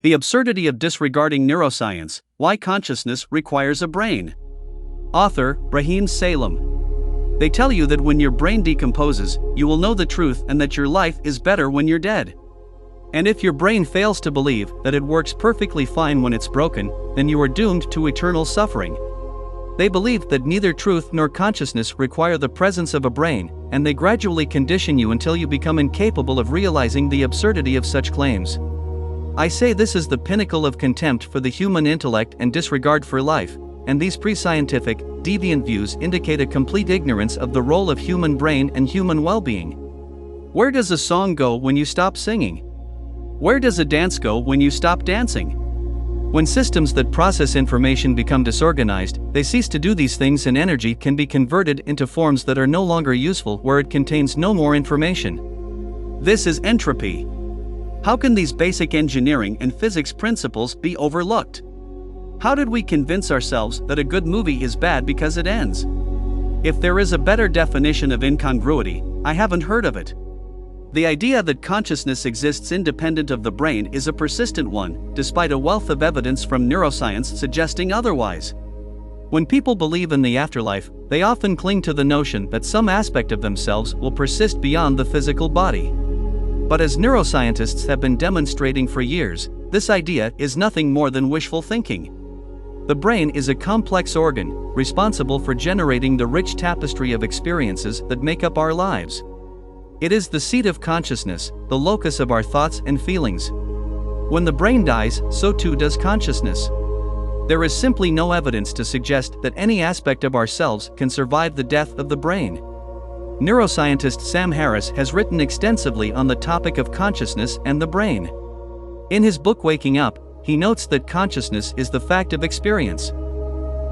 The Absurdity of Disregarding Neuroscience, Why Consciousness Requires a Brain. Author, Brahim Salem. They tell you that when your brain decomposes, you will know the truth and that your life is better when you're dead. And if your brain fails to believe that it works perfectly fine when it's broken, then you are doomed to eternal suffering. They believe that neither truth nor consciousness require the presence of a brain, and they gradually condition you until you become incapable of realizing the absurdity of such claims. I say this is the pinnacle of contempt for the human intellect and disregard for life, and these pre-scientific, deviant views indicate a complete ignorance of the role of human brain and human well-being. Where does a song go when you stop singing? Where does a dance go when you stop dancing? When systems that process information become disorganized, they cease to do these things and energy can be converted into forms that are no longer useful where it contains no more information. This is entropy. How can these basic engineering and physics principles be overlooked? How did we convince ourselves that a good movie is bad because it ends? If there is a better definition of incongruity, I haven't heard of it. The idea that consciousness exists independent of the brain is a persistent one, despite a wealth of evidence from neuroscience suggesting otherwise. When people believe in the afterlife, they often cling to the notion that some aspect of themselves will persist beyond the physical body. But as neuroscientists have been demonstrating for years, this idea is nothing more than wishful thinking. The brain is a complex organ, responsible for generating the rich tapestry of experiences that make up our lives. It is the seat of consciousness, the locus of our thoughts and feelings. When the brain dies, so too does consciousness. There is simply no evidence to suggest that any aspect of ourselves can survive the death of the brain. Neuroscientist Sam Harris has written extensively on the topic of consciousness and the brain. In his book Waking Up, he notes that consciousness is the fact of experience.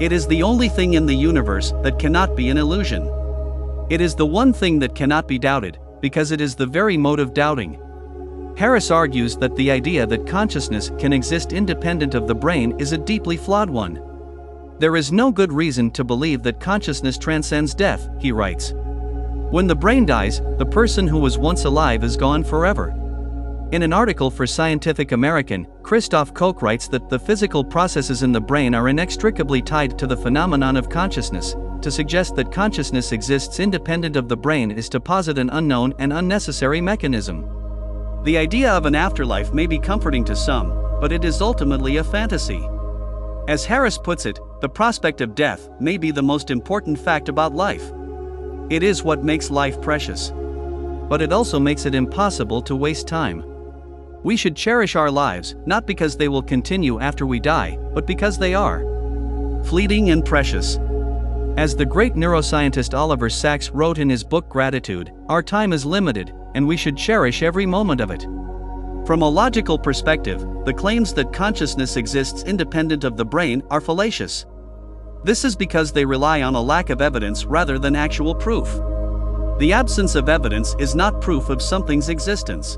It is the only thing in the universe that cannot be an illusion. It is the one thing that cannot be doubted, because it is the very mode of doubting. Harris argues that the idea that consciousness can exist independent of the brain is a deeply flawed one. There is no good reason to believe that consciousness transcends death, he writes. When the brain dies, the person who was once alive is gone forever. In an article for Scientific American, Christoph Koch writes that the physical processes in the brain are inextricably tied to the phenomenon of consciousness. To suggest that consciousness exists independent of the brain is to posit an unknown and unnecessary mechanism. The idea of an afterlife may be comforting to some, but it is ultimately a fantasy. As Harris puts it, the prospect of death may be the most important fact about life. It is what makes life precious. But it also makes it impossible to waste time. We should cherish our lives, not because they will continue after we die, but because they are fleeting and precious. As the great neuroscientist Oliver Sacks wrote in his book Gratitude, our time is limited, and we should cherish every moment of it. From a logical perspective, the claims that consciousness exists independent of the brain are fallacious. This is because they rely on a lack of evidence rather than actual proof. The absence of evidence is not proof of something's existence.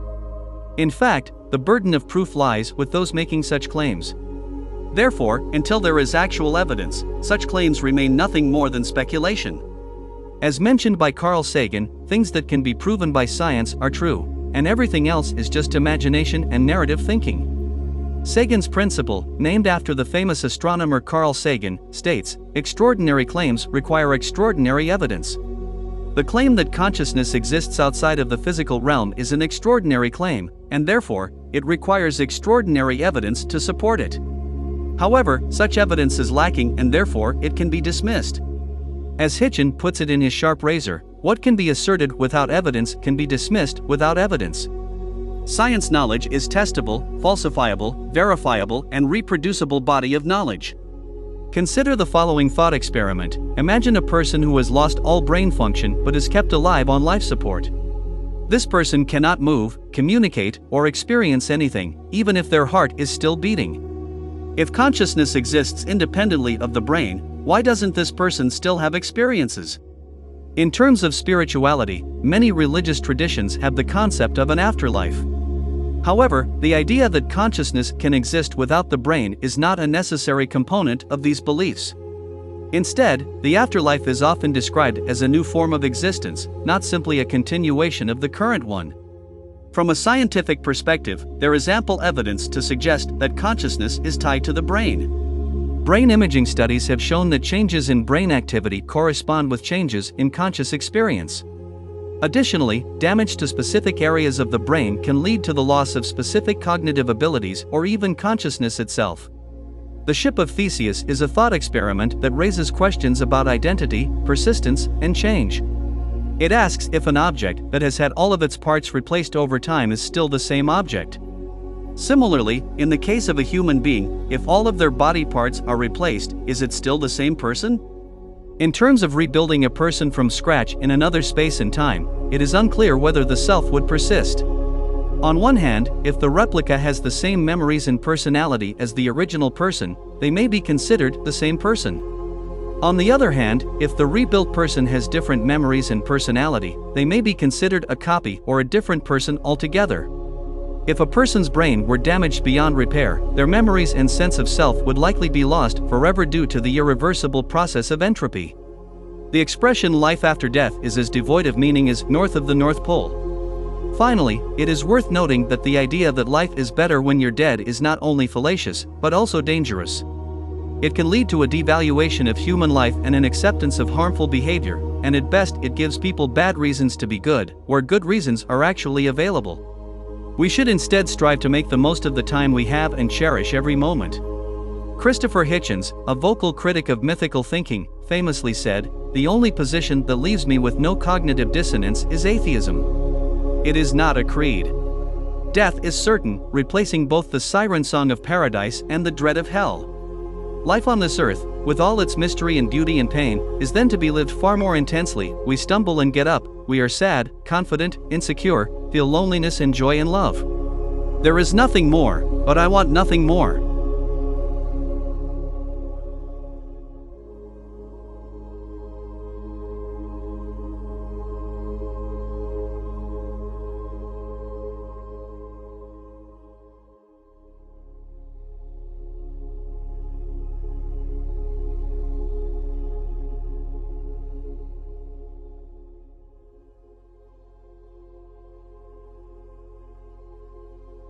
In fact, the burden of proof lies with those making such claims. Therefore, until there is actual evidence, such claims remain nothing more than speculation. As mentioned by Carl Sagan, things that can be proven by science are true, and everything else is just imagination and narrative thinking. Sagan's principle, named after the famous astronomer Carl Sagan, states, extraordinary claims require extraordinary evidence. The claim that consciousness exists outside of the physical realm is an extraordinary claim, and therefore, it requires extraordinary evidence to support it. However, such evidence is lacking and therefore it can be dismissed. As Hitchin puts it in his Sharp Razor, what can be asserted without evidence can be dismissed without evidence. Science knowledge is testable, falsifiable, verifiable, and reproducible body of knowledge. Consider the following thought experiment. Imagine a person who has lost all brain function but is kept alive on life support. This person cannot move, communicate, or experience anything, even if their heart is still beating. If consciousness exists independently of the brain, why doesn't this person still have experiences? In terms of spirituality, many religious traditions have the concept of an afterlife. However, the idea that consciousness can exist without the brain is not a necessary component of these beliefs. Instead, the afterlife is often described as a new form of existence, not simply a continuation of the current one. From a scientific perspective, there is ample evidence to suggest that consciousness is tied to the brain. Brain imaging studies have shown that changes in brain activity correspond with changes in conscious experience. Additionally, damage to specific areas of the brain can lead to the loss of specific cognitive abilities or even consciousness itself. The Ship of Theseus is a thought experiment that raises questions about identity, persistence, and change. It asks if an object that has had all of its parts replaced over time is still the same object. Similarly, in the case of a human being, if all of their body parts are replaced, is it still the same person? In terms of rebuilding a person from scratch in another space and time, it is unclear whether the self would persist. On one hand, if the replica has the same memories and personality as the original person, they may be considered the same person. On the other hand, if the rebuilt person has different memories and personality, they may be considered a copy or a different person altogether. If a person's brain were damaged beyond repair, their memories and sense of self would likely be lost forever due to the irreversible process of entropy. The expression life after death is as devoid of meaning as north of the North Pole. Finally, it is worth noting that the idea that life is better when you're dead is not only fallacious, but also dangerous. It can lead to a devaluation of human life and an acceptance of harmful behavior, and at best it gives people bad reasons to be good, where good reasons are actually available. We should instead strive to make the most of the time we have and cherish every moment. Christopher Hitchens, a vocal critic of mythical thinking, famously said, "The only position that leaves me with no cognitive dissonance is atheism." It is not a creed. Death is certain, replacing both the siren song of paradise and the dread of hell. Life on this earth, with all its mystery and beauty and pain, is then to be lived far more intensely. We stumble and get up, we are sad, confident, insecure, feel loneliness and joy and love. There is nothing more, but I want nothing more.